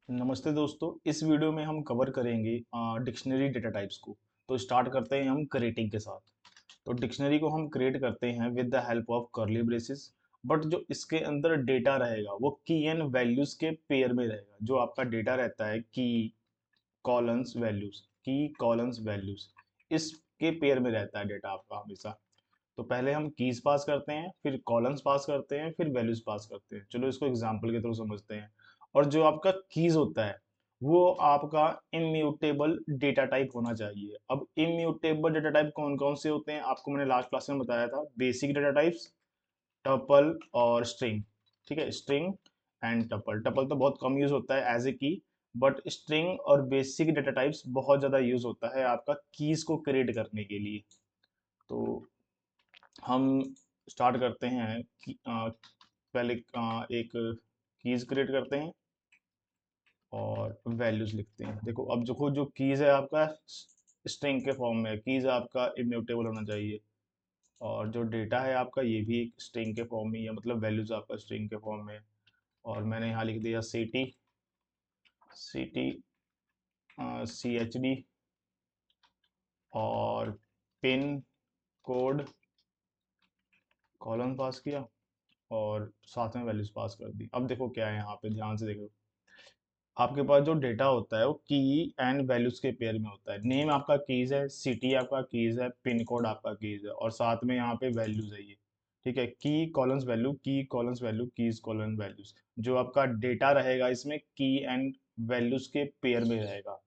नमस्ते दोस्तों। इस वीडियो में हम कवर करेंगे डिक्शनरी डेटा टाइप्स को। तो स्टार्ट करते हैं हम क्रिएटिंग के साथ। तो डिक्शनरी को हम क्रिएट करते हैं with the help of curly braces. But जो इसके अंदर डेटा रहेगा वो की एंड वैल्यूज के पेयर में रहेगा। जो आपका डेटा रहता है की कॉलन्स वैल्यूज इसके पेयर में रहता है डेटा आपका हमेशा। तो पहले हम कीज पास करते हैं, फिर कॉलम्स पास करते हैं, फिर वैल्यूज पास करते हैं। चलो इसको एग्जांपल के थ्रू समझते हैं। और जो आपका कीज होता है वो आपका इम्यूटेबल डेटा टाइप होना चाहिए। अब इम्यूटेबल डेटा टाइप कौन कौन से होते हैं आपको मैंने लास्ट क्लास में बताया था। बेसिक डेटा टाइप्स, टपल और स्ट्रिंग। ठीक है, स्ट्रिंग एंड टपल। टपल तो बहुत कम यूज होता है एज ए की, बट स्ट्रिंग और बेसिक डेटा टाइप्स बहुत ज्यादा यूज होता है आपका कीज को क्रिएट करने के लिए। तो हम स्टार्ट करते हैं कि पहले एक कीज क्रिएट करते हैं और वैल्यूज लिखते हैं। देखो अब जो कीज है आपका स्ट्रिंग के फॉर्म में, कीज आपका इम्यूटेबल होना चाहिए। और जो डेटा है आपका ये भी एक स्ट्रिंग के फॉर्म में ही है, मतलब वैल्यूज आपका स्ट्रिंग के फॉर्म में है। और मैंने यहाँ लिख दिया सी टी CHD और पिन कोड, कॉलन पास किया और साथ में वैल्यूज पास कर दी। अब देखो क्या है यहाँ पे, ध्यान से देखो। आपके पास जो डेटा होता है वो की एंड वैल्यूज के पेयर में होता है। नेम आपका कीज है, सिटी आपका कीज है, पिन कोड आपका कीज है और साथ में यहाँ पे वैल्यूज है ये। ठीक है, की columns value, keys colon values. जो आपका डेटा रहेगा इसमें की एंड वैल्यूज के पेयर में रहेगा।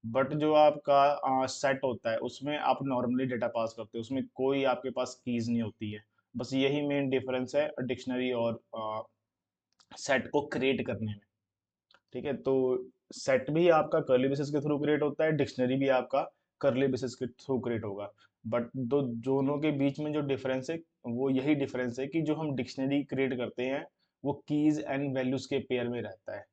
बट जो आपका सेट होता है उसमें आप नॉर्मली डेटा पास करते हो, उसमें कोई आपके पास कीज नहीं होती है। बस यही मेन डिफरेंस है डिक्शनरी और सेट को क्रिएट करने में। ठीक है, तो सेट भी आपका कर्ली बेसिस के थ्रू क्रिएट होता है, डिक्शनरी भी आपका कर्ली बेसिस के थ्रू क्रिएट होगा। बट दो दोनों के बीच में जो डिफरेंस है वो यही डिफरेंस है कि जो हम डिक्शनरी क्रिएट करते हैं वो कीज एंड वैल्यूज के पेयर में रहता है।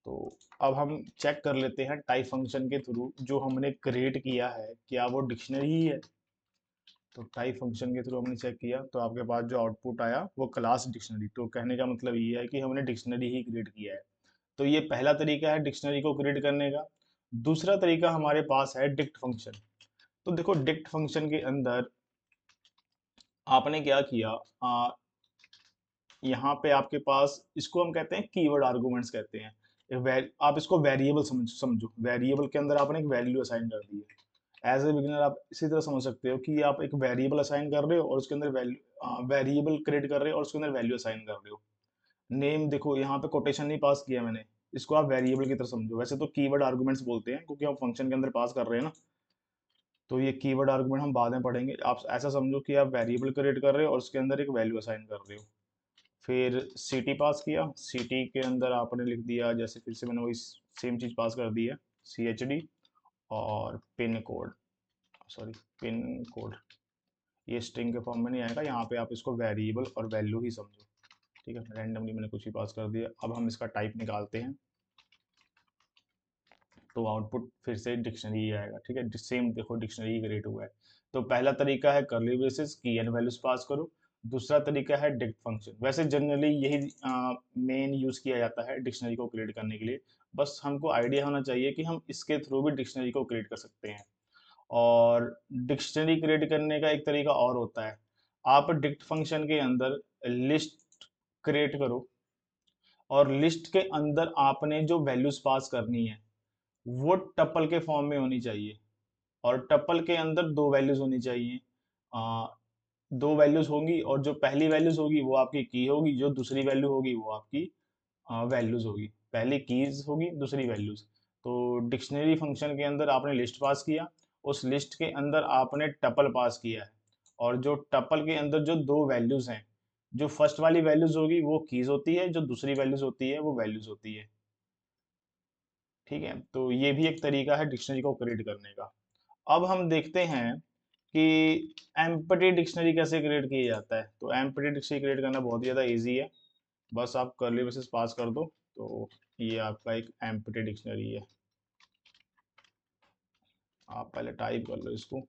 तो अब हम चेक कर लेते हैं टाइप फंक्शन के थ्रू जो हमने क्रिएट किया है क्या वो डिक्शनरी ही है। तो टाइप फंक्शन के थ्रू हमने चेक किया तो आपके पास जो आउटपुट आया वो क्लास डिक्शनरी। तो कहने का मतलब ये है कि हमने डिक्शनरी ही क्रिएट किया है। तो ये पहला तरीका है डिक्शनरी को क्रिएट करने का। दूसरा तरीका हमारे पास है डिक्ट फंक्शन। तो देखो डिक्ट फंक्शन के अंदर आपने क्या किया, यहाँ पे आपके पास इसको हम कहते हैं कीवर्ड आर्गुमेंट्स कहते हैं। आप इसको वेरिएबल समझो। वेरिएबल के अंदर आपने एक वैल्यू असाइन कर दी है। एज ए बिगिनर आप इसी तरह समझ सकते हो कि आप एक वेरिएबल असाइन कर रहे हो और उसके अंदर वेरिएबल क्रिएट कर रहे हो और उसके अंदर वैल्यू असाइन कर रहे हो। नेम देखो यहाँ पे कोटेशन नहीं पास किया मैंने, इसको आप वेरिएबल की तरह समझो। वैसे तो कीवर्ड आर्गुमेंट्स बोलते हैं क्योंकि हम फंक्शन के अंदर पास कर रहे हैं ना। तो ये कीवर्ड आर्गुमेंट हम बाद में पढ़ेंगे। आप ऐसा समझो कि आप वेरिएबल क्रिएट कर रहे हो और उसके अंदर एक वैल्यू असाइन कर रहे हो। फिर सिटी पास किया, सिटी के अंदर आपने लिख दिया, जैसे फिर से मैंने वही सेम चीज पास कर दी है, CHD और pin code. Sorry, pin code ये स्ट्रिंग के फॉर्म में नहीं आएगा, यहाँ पे आप इसको वेरिएबल और वैल्यू ही समझो। ठीक है, रैंडमली मैंने कुछ भी पास कर दिया। अब हम इसका टाइप निकालते हैं तो आउटपुट फिर से डिक्शनरी ही आएगा। ठीक है, सेम देखो डिक्शनरी ही क्रिएट हुआ है। तो पहला तरीका है कर्ली ब्रेसेस की एंड वैल्यूज पास करो। दूसरा तरीका है डिक्ट फंक्शन। वैसे जनरली यही मेन यूज किया जाता है डिक्शनरी को क्रिएट करने के लिए। बस हमको आइडिया होना चाहिए कि हम इसके थ्रू भी डिक्शनरी को क्रिएट कर सकते हैं। और डिक्शनरी क्रिएट करने का एक तरीका और होता है। आप डिक्ट फंक्शन के अंदर लिस्ट क्रिएट करो और लिस्ट के अंदर आपने जो वैल्यूज पास करनी है वो टपल के फॉर्म में होनी चाहिए। और टपल के अंदर दो वैल्यूज होनी चाहिए। आ, दो वैल्यूज होंगी और जो पहली वैल्यूज होगी वो आपकी की होगी, जो दूसरी वैल्यू होगी वो आपकी वैल्यूज होगी। पहली कीज होगी, दूसरी वैल्यूज। तो डिक्शनरी फंक्शन के अंदर आपने लिस्ट पास किया, उस लिस्ट के अंदर आपने टपल पास किया है। और जो टपल के अंदर जो दो वैल्यूज हैं, जो फर्स्ट वाली वैल्यूज होगी वो कीज होती है, जो दूसरी वैल्यूज होती है वो वैल्यूज होती है। ठीक है, तो ये भी एक तरीका है डिक्शनरी को क्रिएट करने का। अब हम देखते हैं कि एम्पटी डिक्शनरी कैसे क्रिएट किया जाता है। तो एम्पटी डिक्शनरी क्रिएट करना बहुत ज़्यादा इजी है। बस आप कर्ली ब्रेसेस पास कर दो तो ये आपका एक एम्पटी डिक्शनरी है। आप पहले टाइप कर लो इसको,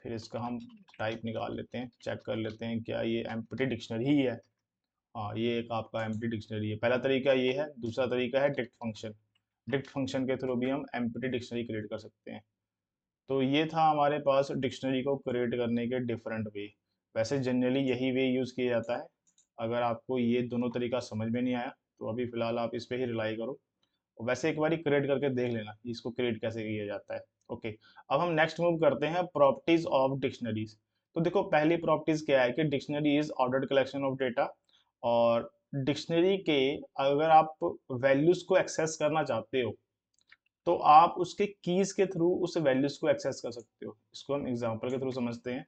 फिर इसका हम टाइप निकाल लेते हैं, चेक कर लेते हैं क्या ये एम्पटी डिक्शनरी ही है। हाँ, ये एक आपका एम्पटी डिक्शनरी है। पहला तरीका ये है। दूसरा तरीका है डिक्ट फंक्शन। डिक्ट फंक्शन के थ्रू भी हम एम्प्टी डिक्शनरी क्रिएट कर सकते हैं। तो ये था हमारे पास डिक्शनरी को क्रिएट करने के डिफरेंट वे। वैसे जनरली यही वे यूज़ किया जाता है। अगर आपको ये दोनों तरीका समझ में नहीं आया तो अभी फ़िलहाल आप इस पे ही रिलाई करो। वैसे एक बार क्रिएट करके देख लेना कि इसको क्रिएट कैसे किया जाता है। ओके, अब हम नेक्स्ट मूव करते हैं प्रॉपर्टीज ऑफ डिक्शनरीज। तो देखो पहली प्रॉपर्टीज क्या है कि dictionary is ordered collection of data. और डिक्शनरी के अगर आप वैल्यूज को एक्सेस करना चाहते हो तो आप उसके कीज के थ्रू उस वैल्यूज को एक्सेस कर सकते हो। इसको हम एग्जांपल के थ्रू समझते हैं।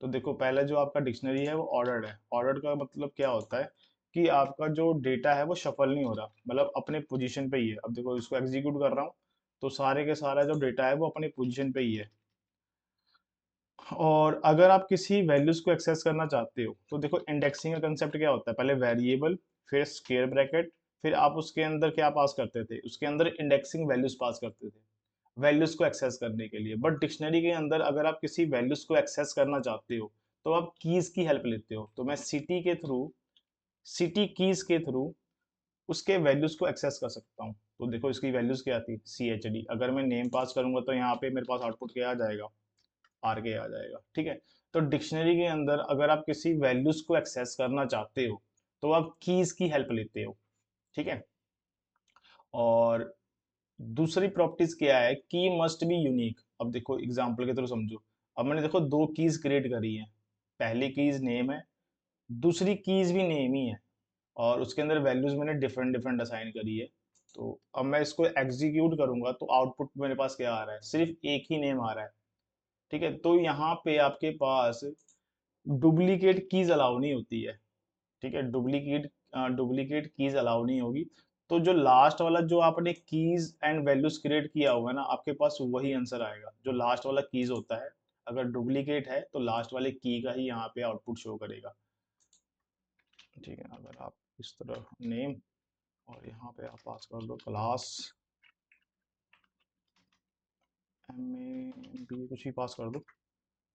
तो देखो पहले जो आपका डिक्शनरी है वो ऑर्डर्ड है। ऑर्डर्ड का मतलब क्या होता है कि आपका जो डेटा है वो शफल नहीं हो रहा, मतलब अपने पोजीशन पे ही है। अब देखो इसको एग्जीक्यूट कर रहा हूँ तो सारे के सारा जो डेटा है वो अपनी पोजीशन पे ही है। और अगर आप किसी वैल्यूज को एक्सेस करना चाहते हो तो देखो इंडेक्सिंग का कंसेप्ट क्या होता है, पहले वेरिएबल, फिर स्क्वायर ब्रैकेट, फिर आप उसके अंदर क्या पास करते थे, उसके अंदर इंडेक्सिंग वैल्यूज पास करते थे वैल्यूज को एक्सेस करने के लिए। बट डिक्शनरी के अंदर अगर आप किसी वैल्यूज को एक्सेस करना चाहते हो तो आप कीज की हेल्प लेते हो। तो मैं सिटी के थ्रू, सिटी कीज के थ्रू उसके वैल्यूज को एक्सेस कर सकता हूँ। तो देखो इसकी वैल्यूज क्या थी, CHD। अगर मैं नेम पास करूंगा तो यहाँ पे मेरे पास आउटपुट क्या आ जाएगा, RK आ जाएगा। ठीक है, तो डिक्शनरी के अंदर अगर आप किसी वैल्यूज को एक्सेस करना चाहते हो तो आप कीज की हेल्प लेते हो। ठीक है, और दूसरी प्रॉपर्टीज क्या है, की मस्ट बी यूनिक। अब देखो एग्जांपल के थ्रू समझो। अब मैंने देखो दो कीज क्रिएट करी है, पहली कीज नेम है, दूसरी कीज भी नेम ही है, और उसके अंदर वैल्यूज मैंने डिफरेंट डिफरेंट असाइन करी है। तो अब मैं इसको एग्जीक्यूट करूंगा तो आउटपुट मेरे पास क्या आ रहा है, सिर्फ एक ही नेम आ रहा है। ठीक है, तो यहाँ पे आपके पास डुप्लीकेट कीज अलाउ नहीं होती है। ठीक है, डुप्लीकेट कीज अलाउ नहीं होगी। तो जो लास्ट वाला जो आपने कीज एंड वैल्यूज क्रिएट किया होगा ना, आपके पास वही आंसर आएगा जो लास्ट वाला कीज होता है। अगर डुप्लीकेट है तो लास्ट वाले की का ही यहाँ पे आउटपुट शो करेगा। ठीक है, अगर आप इस तरह नेम और यहाँ पे आप पास कर दो क्लास MAB कुछ ही पास कर दो।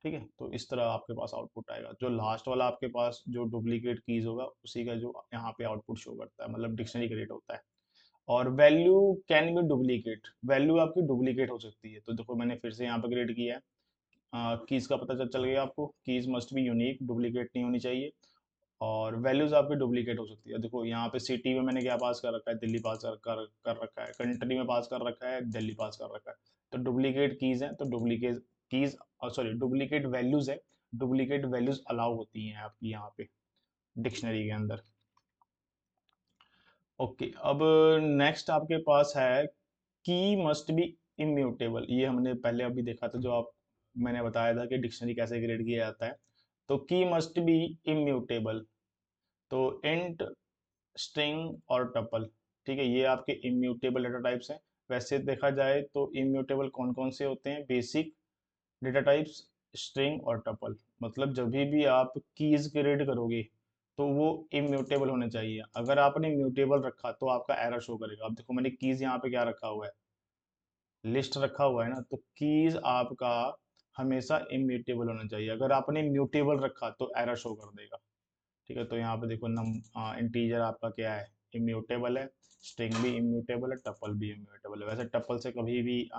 ठीक है, तो इस तरह आपके पास आउटपुट आएगा। जो लास्ट वाला आपके पास जो डुप्लीकेट कीज होगा उसी का जो यहाँ पे आउटपुट शो करता है, मतलब डिक्शनरी क्रिएट होता है। और value can be duplicate, value आपकी डुप्लीकेट हो सकती है। तो देखो मैंने फिर से यहाँ पे क्रिएट किया है। कीज का पता चल गया आपको, keys must be unique, duplicate नहीं होनी चाहिए। और वैल्यूज आपकी डुप्लीकेट हो सकती है। देखो यहाँ पे सिटी में मैंने क्या पास कर रखा है, दिल्ली पास कर रखा है, कंट्री में पास कर रखा है, दिल्ली पास कर रखा है। तो डुप्लीकेट कीज है, तो duplicate keys, sorry duplicate values है, डुप्लीकेट वैल्यूज अलाउ होती हैं आपकी यहाँ पे डिक्शनरी के अंदर। ओके, अब नेक्स्ट आपके पास है की मस्ट बी इम्यूटेबल। ये हमने पहले अभी देखा था, जो आप मैंने बताया था कि डिक्शनरी कैसे क्रिएट किया जाता है। तो की मस्ट बी इम्यूटेबल, तो इंट, स्ट्रिंग और टपल। ठीक है, ये आपके इम्यूटेबल डेटा टाइप्स हैं। वैसे देखा जाए तो इम्यूटेबल कौन कौन से होते हैं, बेसिक डेटा टाइप्स, स्ट्रिंग और टपल। मतलब जब भी आप कीज क्रिएट करोगे तो वो इम्यूटेबल होने चाहिए। अगर आपने म्यूटेबल रखा तो आपका एरर शो करेगा। अब देखो मैंने कीज यहाँ पे क्या रखा हुआ है, लिस्ट रखा हुआ है ना, तो कीज आपका हमेशा इम्यूटेबल होना चाहिए। अगर आपने म्यूटेबल रखा तो एरर शो कर देगा। ठीक है, तो यहाँ पे देखो इंटीजर आपका क्या है, इम्यूटेबल है, स्ट्रिंग भी इम्यूटेबल है, टपल भी इम्यूटेबल है। वैसे टपल से कभी भी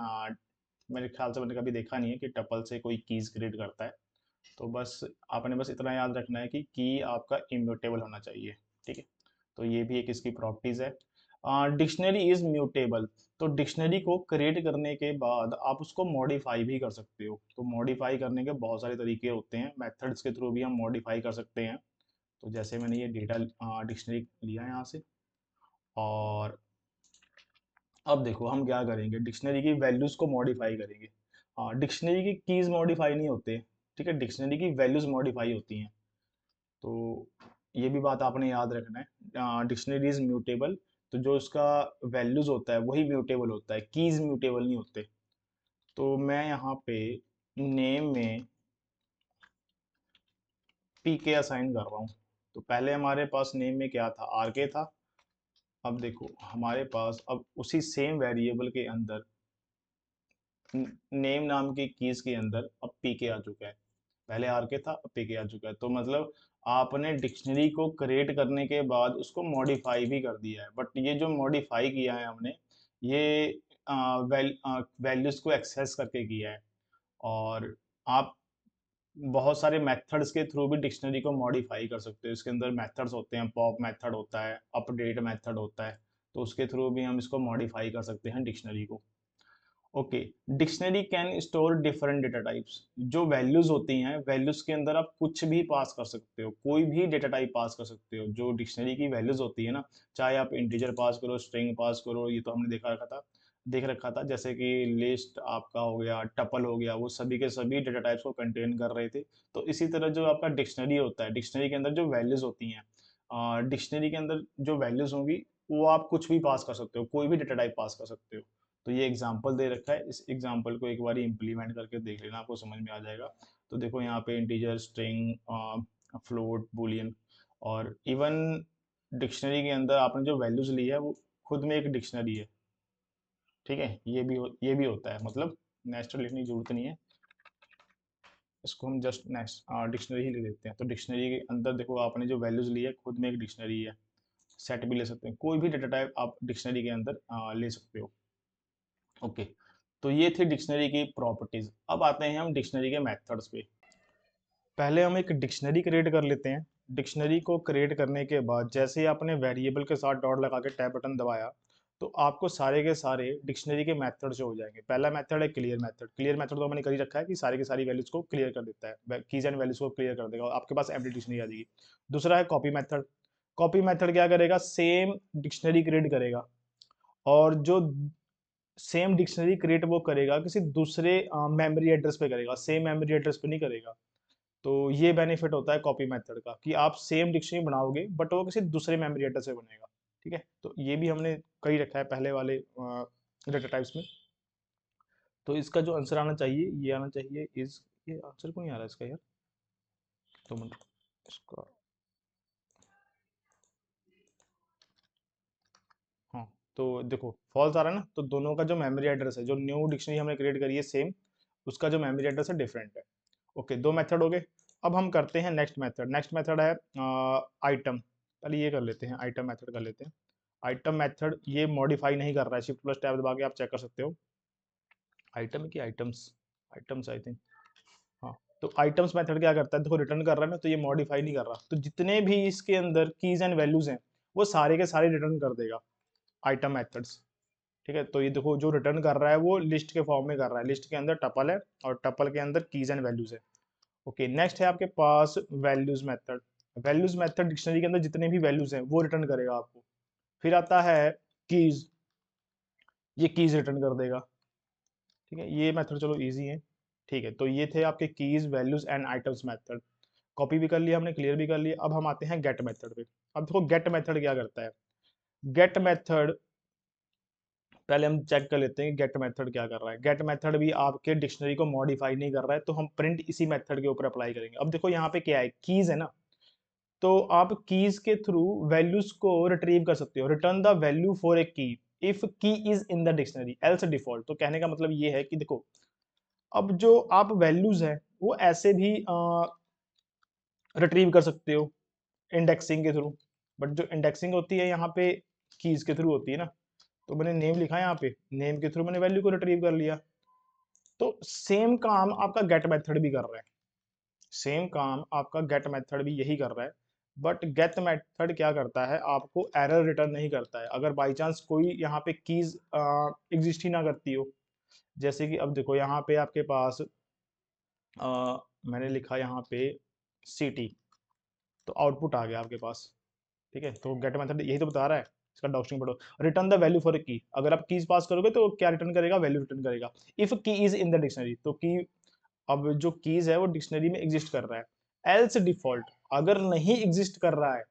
मेरे ख्याल से मैंने कभी देखा नहीं है कि टपल से कोई कीज क्रिएट करता है। तो बस आपने बस इतना याद रखना है कि की आपका इम्यूटेबल होना चाहिए। ठीक है, तो ये भी एक इसकी प्रॉपर्टीज है। डिक्शनरी इज म्यूटेबल, तो डिक्शनरी को क्रिएट करने के बाद आप उसको मॉडिफाई भी कर सकते हो। तो मॉडिफाई करने के बहुत सारे तरीके होते हैं, मेथड्स के थ्रू भी हम मॉडिफाई कर सकते हैं। तो जैसे मैंने ये डेटा डिक्शनरी लिया है यहाँ से, और अब देखो हम क्या करेंगे, डिक्शनरी की वैल्यूज को मॉडिफाई करेंगे। डिक्शनरी की कीज मॉडिफाई नहीं होते। ठीक है, डिक्शनरी की वैल्यूज मॉडिफाई होती हैं। तो ये भी बात आपने याद रखना है, डिक्शनरी इज म्यूटेबल, तो जो उसका वैल्यूज होता है वही म्यूटेबल होता है, कीज म्यूटेबल नहीं होते। तो मैं यहाँ पे नेम में PK असाइन कर रहा हूँ। तो पहले हमारे पास नेम में क्या था, RK था। अब देखो हमारे पास अब उसी सेम वेरिएबल के अंदर नेम नाम की कीज के अंदर अब PK आ चुका है। पहले RK था, अब PK आ चुका है। तो मतलब आपने डिक्शनरी को क्रिएट करने के बाद उसको मॉडिफाई भी कर दिया है। बट ये जो मॉडिफाई किया है हमने, ये वैल्यूज को एक्सेस करके किया है। और आप बहुत सारे मेथड्स के थ्रू भी डिक्शनरी को मॉडिफाई कर सकते हो। इसके अंदर मेथड्स होते हैं, पॉप मेथड होता है, अपडेट मेथड होता है, तो उसके थ्रू भी हम इसको मॉडिफाई कर सकते हैं डिक्शनरी को। Okay, dictionary can store different data types. जो वैल्यूज होती हैं, वैल्यूज के अंदर आप कुछ भी पास कर सकते हो, कोई भी डेटा टाइप पास कर सकते हो। जो डिक्शनरी की वैल्यूज होती है ना, चाहे आप इंटीजर पास करो, स्ट्रिंग पास करो, ये तो हमने देख रखा था, जैसे कि लिस्ट आपका हो गया, टपल हो गया, वो सभी के सभी डेटा टाइप्स को कंटेन कर रहे थे। तो इसी तरह जो आपका डिक्शनरी होता है, डिक्शनरी के अंदर जो वैल्यूज होती हैं, डिक्शनरी के अंदर जो वैल्यूज होंगी, वो आप कुछ भी पास कर सकते हो, कोई भी डेटा टाइप पास कर सकते हो। तो ये एग्जाम्पल दे रखा है, इस एग्जाम्पल को एक बार इम्प्लीमेंट करके देख लेना, आपको समझ में आ जाएगा। तो देखो यहाँ पे इंटीजर, स्ट्रिंग, फ्लोट, बूलियन, और इवन डिक्शनरी के अंदर आपने जो वैल्यूज ली है वो खुद में एक डिक्शनरी है। ठीक है, ये भी होता है, मतलब नेस्टेड लिखने की जरूरत नहीं है, इसको हम जस्ट नेक्स्ट डिक्शनरी ही ले लेते हैं। तो डिक्शनरी के अंदर देखो आपने जो वैल्यूज ली है खुद में एक डिक्शनरी है। सेट भी ले सकते हैं, कोई भी डेटा टाइप आप डिक्शनरी के अंदर ले सकते हो। ओके, तो ये थी डिक्शनरी की प्रॉपर्टीज। अब आते हैं हम डिक्शनरी के मेथड्स पे। पहले हम एक डिक्शनरी क्रिएट कर लेते हैं। डिक्शनरी को क्रिएट करने के बाद जैसे ही आपने वेरिएबल के साथ डॉट लगा के टैब बटन दबाया, तो आपको सारे के सारे डिक्शनरी के मेथड जो हो जाएंगे। पहला मेथड है क्लियर मेथड। क्लियर मेथड तो मैंने कर ही रखा है कि सारी की सारी वैल्यूज को क्लियर कर देता है, कीज एंड वैल्यूज को क्लियर कर देगा और आपके पास एम्प्टी डिक्शनरी आ जाएगी। दूसरा है कॉपी मेथड। कॉपी मेथड क्या करेगा, सेम डिक्शनरी क्रिएट करेगा, और जो सेम डिक्शनरी क्रिएट वो करेगा किसी दूसरे मेमोरी एड्रेस पे करेगा, सेम मेमोरी एड्रेस पे नहीं करेगा। तो ये बेनिफिट होता है कॉपी मेथड का कि आप सेम डिक्शनरी बनाओगे बट वो किसी दूसरे मेमोरी एड्रेस पे बनेगा। ठीक है, तो ये भी हमने कही रखा है पहले वाले डेटा टाइप्स में। तो इसका जो आंसर आना चाहिए ये आना चाहिए इज, ये आंसर क्यों नहीं आ रहा इसका यार, 2 मिनट इसका। हाँ, तो देखो फॉल्स आ रहा है ना, तो दोनों का जो मेमोरी एड्रेस है, जो न्यू डिक्शनरी हमने क्रिएट करी है सेम, उसका जो मेमोरी एड्रेस है डिफरेंट है। ओके, 2 मेथड हो गए। अब हम करते हैं नेक्स्ट मेथड। नेक्स्ट मेथड है आइटम। पहले ये कर लेते हैं, आइटम मेथड कर लेते हैं। आइटम मेथड ये मॉडिफाई नहीं कर रहा है, शिफ्ट प्लस टैब दबा के आप चेक कर सकते हो। आइटम की आइटम्स, आइटम्स आई थिंक, हाँ। तो आइटम्स मेथड क्या करता है, देखो रिटर्न कर रहा है ना, तो ये मॉडिफाई नहीं कर रहा, तो जितने भी इसके अंदर कीज एंड वैल्यूज हैं वो सारे के सारे रिटर्न कर देगा आइटम मेथड्स। ठीक है, तो ये देखो जो रिटर्न कर रहा है वो लिस्ट के फॉर्म में कर रहा है, लिस्ट के अंदर टपल है और टपल के अंदर कीज एंड वैल्यूज है। ओके, नेक्स्ट है आपके पास values method. Values method dictionary के अंदर जितने भी वैल्यूज हैं वो रिटर्न करेगा आपको। फिर आता है कीज, ये कीज रिटर्न कर देगा। ठीक है, ये मेथड चलो इजी है। ठीक है, तो ये थे आपके keys, values and items method. Copy भी कर लिया हमने, क्लियर भी कर लिया। अब हम आते हैं गेट मेथड पे। अब देखो गेट मेथड क्या करता है। गेट मेथड पहले हम चेक कर लेते हैं गेट मेथड क्या कर रहा है। गेट मेथड भी आपके डिक्शनरी को मॉडिफाई नहीं कर रहा है, तो हम प्रिंट इसी मेथड के ऊपर अप्लाई करेंगे। अब देखो यहाँ पे क्या है, कीज है ना, तो आप कीज के थ्रू वैल्यूज को रिट्रीव कर सकते हो। Return the value for a की if key is in the dictionary else default. तो कहने का मतलब ये है कि देखो अब जो आप वैल्यूज है वो ऐसे भी रिट्रीव कर सकते हो इंडेक्सिंग के थ्रू, बट जो इंडेक्सिंग होती है यहाँ पे कीज के थ्रू होती है ना। तो मैंने नेम लिखा है यहाँ पे, नेम के थ्रू मैंने वैल्यू को रिट्रीव कर लिया। तो सेम काम आपका गेट मेथड भी कर रहा है, सेम काम आपका गेट मेथड भी यही कर रहा है। बट गेट मेथड क्या करता है, आपको एरर रिटर्न नहीं करता है अगर बाई चांस कोई यहाँ पे कीज एग्जिस्ट ही ना करती हो। जैसे कि अब देखो यहाँ पे आपके पास मैंने लिखा यहाँ पे सिटी, तो आउटपुट आ गया आपके पास। ठीक है, तो गेट मेथड यही तो बता रहा है, इसका डॉक्यूमेंट पढ़ो। Return the value for a की, अगर आप कीज पास करोगे तो क्या रिटर्न करेगा, वैल्यू रिटर्न करेगा। If key is in the dictionary, तो की, अब जो कीज है वो डिक्शनरी में एग्जिस्ट कर रहा है। एल्स डिफॉल्ट, अगर नहीं एग्जिस्ट कर रहा है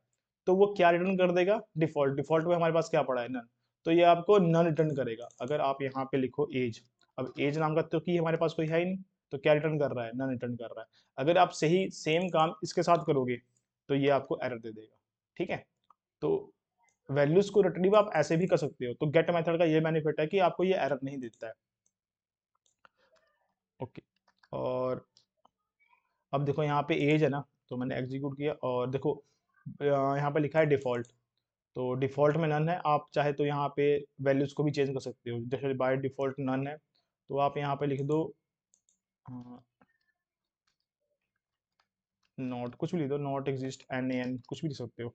तो वो क्या रिटर्न कर देगा, डिफॉल्ट। डिफॉल्ट में हमारे पास क्या पड़ा है, नन, तो ये आपको नन रिटर्न करेगा। अगर आप यहाँ पे लिखो एज, अब एज नाम का तो की हमारे पास कोई है ही नहीं, तो क्या रिटर्न कर रहा है, नन रिटर्न कर रहा है। अगर आप सही सेम काम इसके साथ करोगे तो ये आपको एरर दे देगा। ठीक है, तो वैल्यूज को रिट्रीव आप ऐसे भी कर सकते हो। तो गेट मेथड का ये बेनिफिट है कि आपको ये एरर नहीं देता है। ओके, और अब देखो यहाँ पे एज है ना, तो मैंने एग्जीक्यूट किया और देखो यहाँ पे लिखा है डिफॉल्ट। तो डिफ़ॉल्ट में नन है, आप चाहे तो यहाँ पे वैल्यूज़ को भी चेंज कर सकते हो। जैसे बाय डिफ़ॉल्ट नन है, तो आप यहाँ पे लिख दो नॉट, कुछ भी लिख दो, नॉट एग्जिस्ट NaN, कुछ भी लिख सकते हो,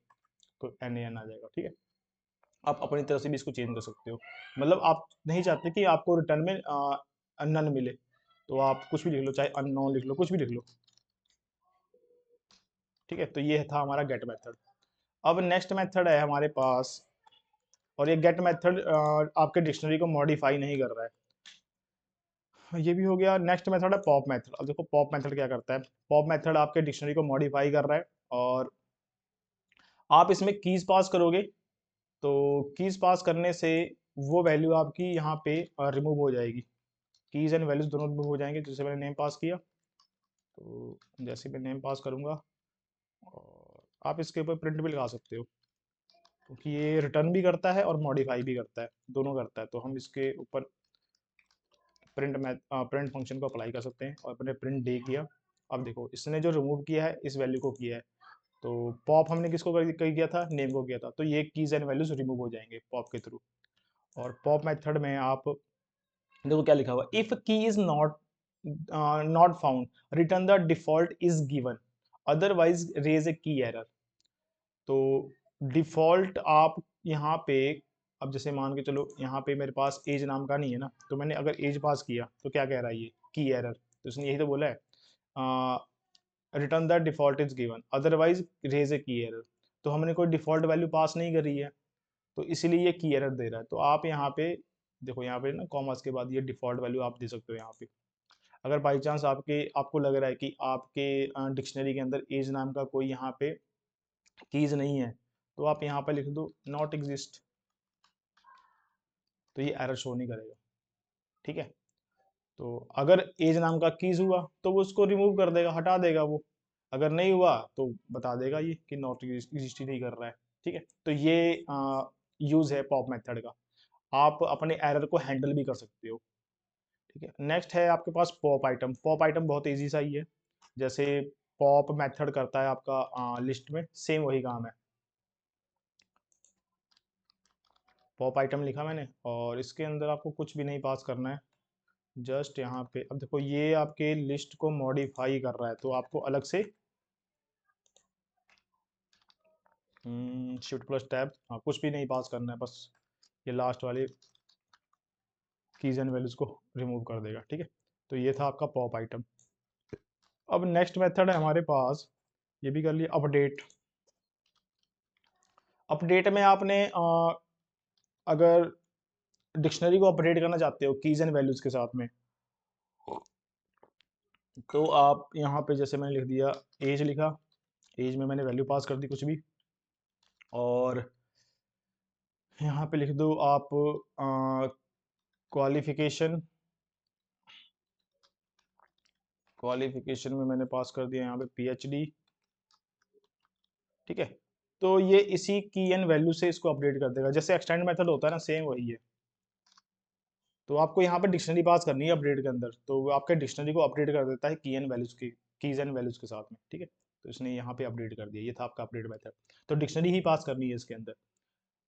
तो NaN आ जाएगा, ठीक है। आप अपनी तरफ से भी इसको चेंज कर सकते हो। मतलब आप नहीं चाहते कि आपको रिटर्न में नन मिले, तो आप कुछ भी लिख लो, चाहे अननोन लिख लो, कुछ भी लिख लो, ठीक है। तो ये था हमारा गेट मेथड। अब नेक्स्ट मेथड है हमारे पास, और ये गेट मेथड आपके डिक्शनरी को मॉडिफाई नहीं कर रहा है। ये भी हो गया। नेक्स्ट मेथड है पॉप मेथड। अब देखो पॉप मेथड क्या करता है। पॉप मेथड आपके डिक्शनरी को मॉडिफाई कर रहा है, और आप इसमें कीज पास करोगे, तो कीज पास करने से वो वैल्यू आपकी यहाँ पे रिमूव हो जाएगी। कीज एंड वैल्यूज दोनों रिमूव हो जाएंगे। जैसे मैंने नेम पास किया, तो जैसे मैं नेम पास करूंगा, और आप इसके ऊपर प्रिंट भी लगा सकते हो, क्योंकि ये रिटर्न भी करता है और मॉडिफाई भी करता है, दोनों करता है। तो हम इसके ऊपर प्रिंट फंक्शन को अप्लाई कर सकते हैं, और अपने प्रिंट डे किया। अब देखो इसने जो रिमूव किया है इस वैल्यू को किया है, तो पॉप हमने किसको किया था, नेम को किया था, तो ये कीज एंड वैल्यूज रिमूव हो जाएंगे पॉप के थ्रू। और पॉप मेथड में आप देखो क्या लिखा हुआ, if key is not found, return the default is given, otherwise raise a key error. तो डिफॉल्ट आप यहाँ पे, अब जैसे मान के चलो यहाँ पे मेरे पास एज नाम का नहीं है ना, तो मैंने अगर एज पास किया तो क्या कह रहा है ये, की एरर। तो इसने यही तो बोला है, return the default is given, otherwise raise a key error. तो हमने कोई डिफॉल्ट वैल्यू पास नहीं करी है, तो इसीलिए ये की एरर दे रहा है। तो आप यहाँ पे देखो, यहाँ पे ना कॉमर्स के बाद ये डिफॉल्ट वैल्यू आप दे सकते हो यहाँ पे। अगर बाई चांस आपको लग रहा है कि आपके डिक्शनरी के अंदर एज नाम का कोई यहाँ पे कीज नहीं है, तो आप यहाँ पे लिख दो नॉट एग्जिस्ट, तो ये एरर शो नहीं करेगा, ठीक है। तो अगर एज नाम का कीज हुआ तो वो उसको रिमूव कर देगा, हटा देगा वो। अगर नहीं हुआ तो बता देगा ये कि नॉट एग्जिस्ट ही नहीं कर रहा है, ठीक है। तो ये यूज है पॉप मेथड का, आप अपने एरर को हैंडल भी कर सकते हो, ठीक है। नेक्स्ट है आपके पास पॉप आइटम। पॉप आइटम बहुत ईजी सा ही है, जैसे पॉप मेथड करता है आपका लिस्ट में, सेम वही काम है। पॉप आइटम लिखा मैंने, और इसके अंदर आपको कुछ भी नहीं पास करना है, जस्ट यहाँ पे। अब देखो ये आपके लिस्ट को मॉडिफाई कर रहा है, तो आपको अलग से शिफ्ट प्लस टैब, हाँ कुछ भी नहीं पास करना है, बस ये लास्ट वाले कीज एंड वैल्यूज को रिमूव कर देगा, ठीक है। तो ये था आपका पॉप आइटम। अब नेक्स्ट मेथड है हमारे पास, ये भी कर लिया, अपडेट। अपडेट में आपने अगर डिक्शनरी को अपडेट करना चाहते हो कीज एंड वैल्यूज के साथ में, तो आप यहाँ पे जैसे मैंने लिख दिया एज लिखा, एज में मैंने वैल्यू पास कर दी कुछ भी, और यहाँ पे लिख दो आप क्वालिफिकेशन। क्वालिफिकेशन में मैंने पास कर दिया यहाँ पे PhD, ठीक है। तो ये इसी की एन वैल्यू से इसको अपडेट कर देगा, जैसे एक्सटेंड मेथड होता है ना, सेम वही है। तो आपको यहाँ पे डिक्शनरी पास करनी है अपडेट के अंदर, तो वो आपके डिक्शनरी को अपडेट कर देता है की एन वैल्यूज की, कीज एंड वैल्यूज के साथ में, ठीक है। तो इसने यहाँ पे अपडेट कर दिया, ये था आपका अपडेट मेथड। तो डिक्शनरी ही पास करनी है इसके अंदर।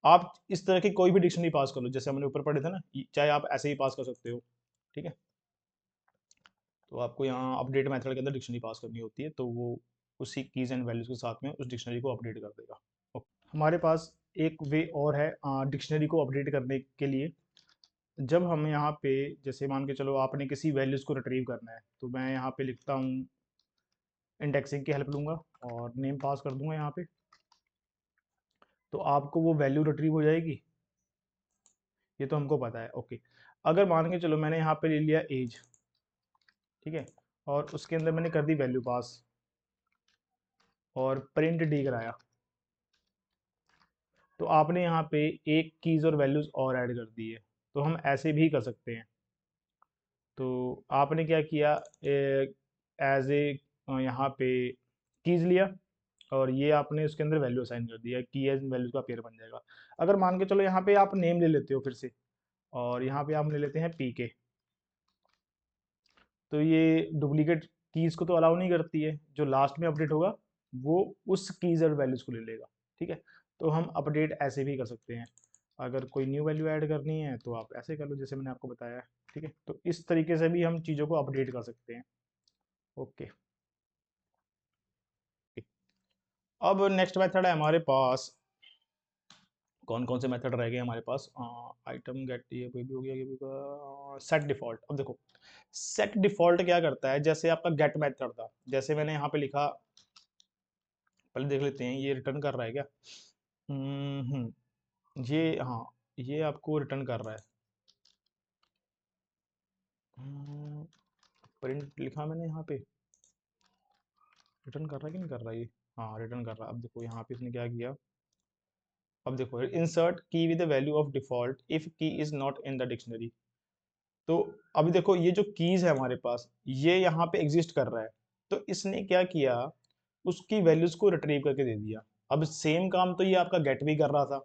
आप इस तरह की कोई भी डिक्शनरी पास कर लो, जैसे हमने ऊपर पढ़े थे ना, चाहे आप ऐसे ही पास कर सकते हो, ठीक है। तो आपको यहाँ अपडेट मेथड के अंदर डिक्शनरी पास करनी होती है, तो वो उसी कीज एंड वैल्यूज के साथ में उस डिक्शनरी को अपडेट कर देगा। हमारे पास एक वे और है डिक्शनरी को अपडेट करने के लिए। जब हम यहाँ पे जैसे मान के चलो आपने किसी वैल्यूज़ को रिट्रीव करना है, तो मैं यहाँ पे लिखता हूँ, इंडेक्सिंग की हेल्प लूँगा और नेम पास कर दूंगा यहाँ पे, तो आपको वो वैल्यू रिट्रीव हो जाएगी, ये तो हमको पता है, ओके। अगर मान के चलो मैंने यहाँ पे ले लिया एज, ठीक है, और उसके अंदर मैंने कर दी वैल्यू पास, और प्रिंट डी कराया, तो आपने यहाँ पे एक कीज और वैल्यूज और ऐड कर दी है। तो हम ऐसे भी कर सकते हैं। तो आपने क्या किया, एज ए यहाँ पे कीज लिया, और ये आपने उसके अंदर वैल्यू असाइन कर दिया, की एज वैल्यू का पेयर बन जाएगा। अगर मान के चलो यहाँ पे आप नेम ले लेते हो फिर से, और यहाँ पे आप ले लेते हैं PK, तो ये डुप्लीकेट कीज को तो अलाउ नहीं करती है, जो लास्ट में अपडेट होगा वो उस कीज और वैल्यूज को ले लेगा, ठीक है। तो हम अपडेट ऐसे भी कर सकते हैं। अगर कोई न्यू वैल्यू ऐड करनी है तो आप ऐसे कर लो जैसे मैंने आपको बताया। ठीक है, तो इस तरीके से भी हम चीज़ों को अपडेट कर सकते हैं। ओके, अब नेक्स्ट मेथड है हमारे पास। कौन कौन से मेथड रह गए हमारे पास? आइटम गेट, ये कोई भी हो गया, ये भी सेट डिफॉल्ट। अब देखो सेट डिफॉल्ट क्या करता है, जैसे आपका गेट मेथड था, जैसे मैंने यहाँ पे लिखा, पहले देख लेते हैं ये रिटर्न कर रहा है क्या। ये, हाँ, ये आपको रिटर्न कर रहा है। प्रिंट लिखा मैंने यहाँ पे, रिटर्न कर रहा है कि नहीं कर रहा है ये? हाँ, रिटर्न कर रहा है। अब देखो यहाँ पे इसने क्या किया, अब देखो insert key with the value of default if key is not in the dictionary. तो अभी देखो ये जो कीज है हमारे पास, ये यहाँ पे एग्जिस्ट कर रहा है, तो इसने क्या किया, उसकी वैल्यूज को रिट्रीव करके दे दिया। अब सेम काम तो ये आपका गेट भी कर रहा था,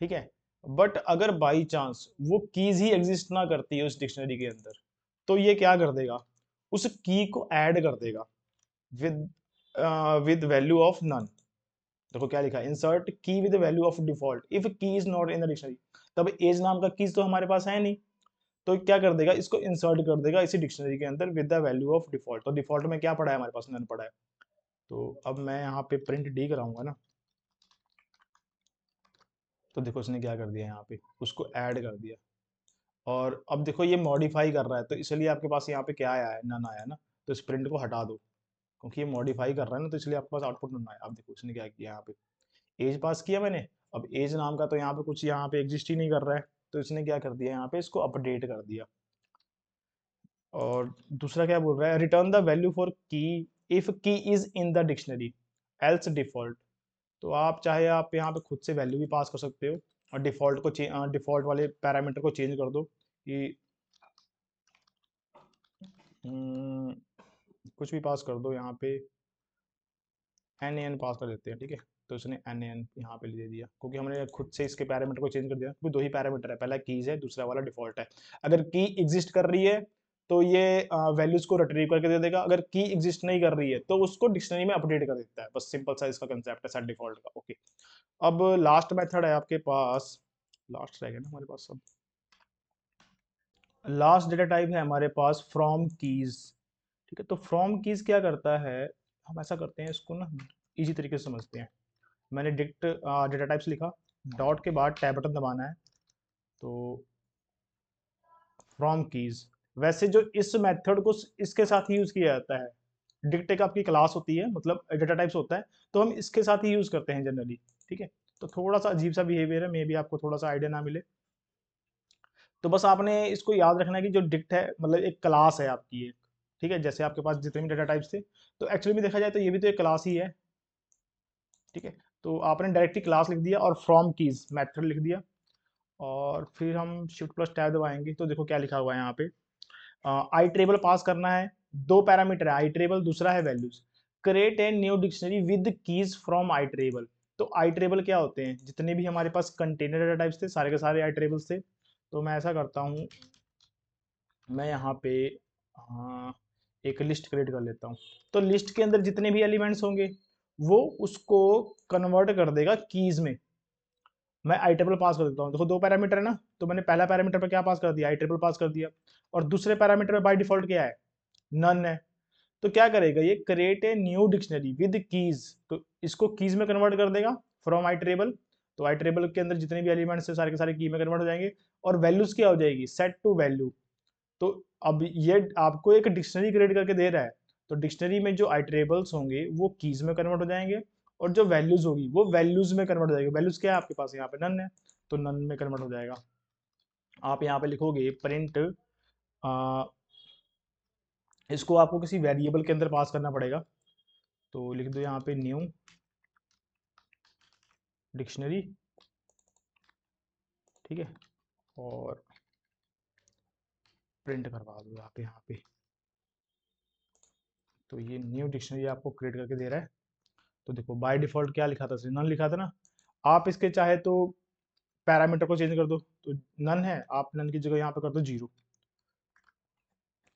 ठीक है, बट अगर बाई चांस वो कीज ही एग्जिस्ट ना करती है उस डिक्शनरी के अंदर, तो ये क्या कर देगा, उस की को ऐड कर देगा with with value of none. देखो क्या लिखा है, insert key with value of default if key is not in the dictionary. तब एज नाम का कीज तो हमारे पास है नहीं, तो क्या कर देगा, इसको इंसर्ट कर देगा इसी डिक्शनरी के अंदर with the value of default. तो डिफॉल्ट में क्या पड़ा है हमारे पास, नन पड़ा है। तो अब मैं यहाँ पे प्रिंट डी कराऊंगा ना, तो देखो इसने क्या कर दिया, यहाँ पे उसको ऐड कर दिया। और अब देखो ये मॉडिफाई कर रहा है, तो इसलिए आपके पास यहाँ पे क्या आया है, नन आया ना। तो इस प्रिंट को हटा दो, क्योंकि ये मॉडिफाई कर रहा है ना, तो इसलिए आपके पास आउटपुट नन आया। अब देखो इसने क्या किया, यहाँ पे एज पास किया मैंने। अब एज नाम का तो यहाँ पे कुछ यहाँ पे एग्जिस्ट ही नहीं कर रहा है, तो इसने क्या कर दिया, यहाँ पे इसको अपडेट कर दिया। और दूसरा क्या बोल रहा है, रिटर्न द वैल्यू फॉर की if key is in the dictionary else default. तो आप चाहे आप यहाँ पे खुद से वैल्यू भी पास कर सकते हो, और डिफॉल्ट को डिफॉल्ट वाले पैरामीटर को चेंज कर दो कि कुछ भी पास कर दो, यहाँ पे एन एन पास कर देते हैं, ठीक है। तो उसने एन एन यहाँ पे दे दिया, क्योंकि हमने खुद से इसके पैरामीटर को चेंज कर दिया, क्योंकि दो ही पैरामीटर है, पहला कीज है, दूसरा वाला डिफॉल्ट है। अगर की एग्जिस्ट कर रही है तो ये वैल्यूज को रिट्रीव करके दे देगा, अगर की एग्जिस्ट नहीं कर रही है तो उसको डिक्शनरी में अपडेट कर देता है। बस सिंपल सा इसका कंसेप्ट है सेट डिफॉल्ट का। ओके, अब लास्ट मेथड है आपके पास, लास्ट रहेगा ना हमारे पास। अब लास्ट डेटा टाइप है हमारे पास फ्रॉम कीज, ठीक है। तो फ्रॉम कीज क्या करता है, हम ऐसा करते हैं इसको ना इजी तरीके से समझते हैं। मैंने डिक्ट डेटा टाइप्स लिखा, डॉट के बाद टैब बटन दबाना है, तो फ्रॉम कीज। वैसे जो इस मेथड को इसके साथ ही यूज किया जाता है, डिक्ट एक आपकी क्लास होती है, मतलब डेटा टाइप्स होता है, तो हम इसके साथ ही यूज करते हैं जनरली, ठीक है। तो थोड़ा सा अजीब सा बिहेवियर है, मे बी आपको थोड़ा सा आइडिया ना मिले, तो बस आपने इसको याद रखना है कि जो डिक्ट है मतलब एक क्लास है आपकी एक, ठीक है। जैसे आपके पास जितने भी डेटा टाइप्स थे, तो एक्चुअली में देखा जाए तो ये भी तो एक क्लास ही है, ठीक है। तो आपने डायरेक्टली क्लास लिख दिया और फ्रॉम कीज मेथड लिख दिया, और फिर हम शिफ्ट प्लस टैब दबाएंगे, तो देखो क्या लिखा हुआ है यहाँ पे, आई ट्रेबल पास करना है, दो पैरामीटर है, आई ट्रेबल, दूसरा है values. Create a new dictionary with keys from iterable. तो आई ट्रेबल क्या होते हैं, जितने भी हमारे पास कंटेनर डेटा टाइप्स थे सारे के सारे आई ट्रेबल्स थे। तो मैं ऐसा करता हूँ, मैं यहाँ पे एक लिस्ट क्रिएट कर लेता हूँ। तो लिस्ट के अंदर जितने भी एलिमेंट्स होंगे वो उसको कन्वर्ट कर देगा कीज में। मैं आई ट्रिपल पास कर देता हूँ, देखो दो पैरामीटर है ना, तो मैंने पहला पैरामीटर पर क्या पास कर दिया, आई ट्रिपल पास कर दिया, और दूसरे पैरामीटर में बाय डिफॉल्ट क्या है, नन है। तो क्या करेगा ये, create a new dictionary with keys, तो इसको कीज में कन्वर्ट कर देगा फ्रॉम आई ट्रेबल। तो आई ट्रेबल के अंदर जितने भी एलिमेंट्स है सारे के सारे की में कन्वर्ट हो जाएंगे, और वैल्यूज क्या हो जाएगी, सेट टू वैल्यू। तो अब ये आपको एक डिक्शनरी क्रिएट करके दे रहा है, तो डिक्शनरी में जो आइटरेबल्स होंगे वो कीज में कन्वर्ट हो जाएंगे, और जो वैल्यूज होगी वो वैल्यूज में कन्वर्ट हो जाएगी। वैल्यूज क्या है आपके पास, यहाँ पे नन है, तो नन में कन्वर्ट हो जाएगा। आप यहाँ पे लिखोगे प्रिंट, इसको आपको किसी वेरिएबल के अंदर पास करना पड़ेगा, तो लिख दो यहाँ पे न्यू डिक्शनरी, ठीक है, और प्रिंट करवा दो आप यहाँ पे। तो ये न्यू डिक्शनरी आपको क्रिएट करके दे रहा है। तो देखो बाय डिफॉल्ट क्या लिखा था, नन लिखा था ना, आप इसके चाहे तो पैरामीटर को चेंज कर दो, तो नन है, आप नन की जगह यहाँ पे कर दो जीरो,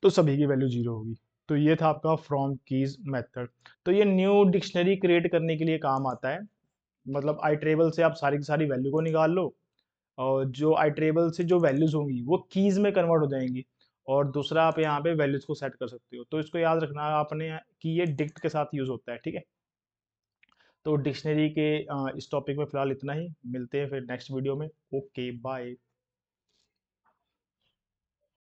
तो सभी की वैल्यू जीरो होगी। तो ये था आपका फ्रॉम कीज मेथड। तो ये न्यू डिक्शनरी क्रिएट करने के लिए काम आता है, मतलब आई ट्रेबल से आप सारी की सारी वैल्यू को निकाल लो, और जो आई ट्रेबल से जो वैल्यूज होंगी वो कीज में कन्वर्ट हो जाएंगी, और दूसरा आप यहाँ पे वैल्यूज को सेट कर सकते हो। तो इसको याद रखना आपने कि ये डिक्ट के साथ यूज होता है, ठीक है। तो डिक्शनरी के इस टॉपिक में फिलहाल इतना ही, मिलते हैं फिर नेक्स्ट वीडियो में। Okay bye.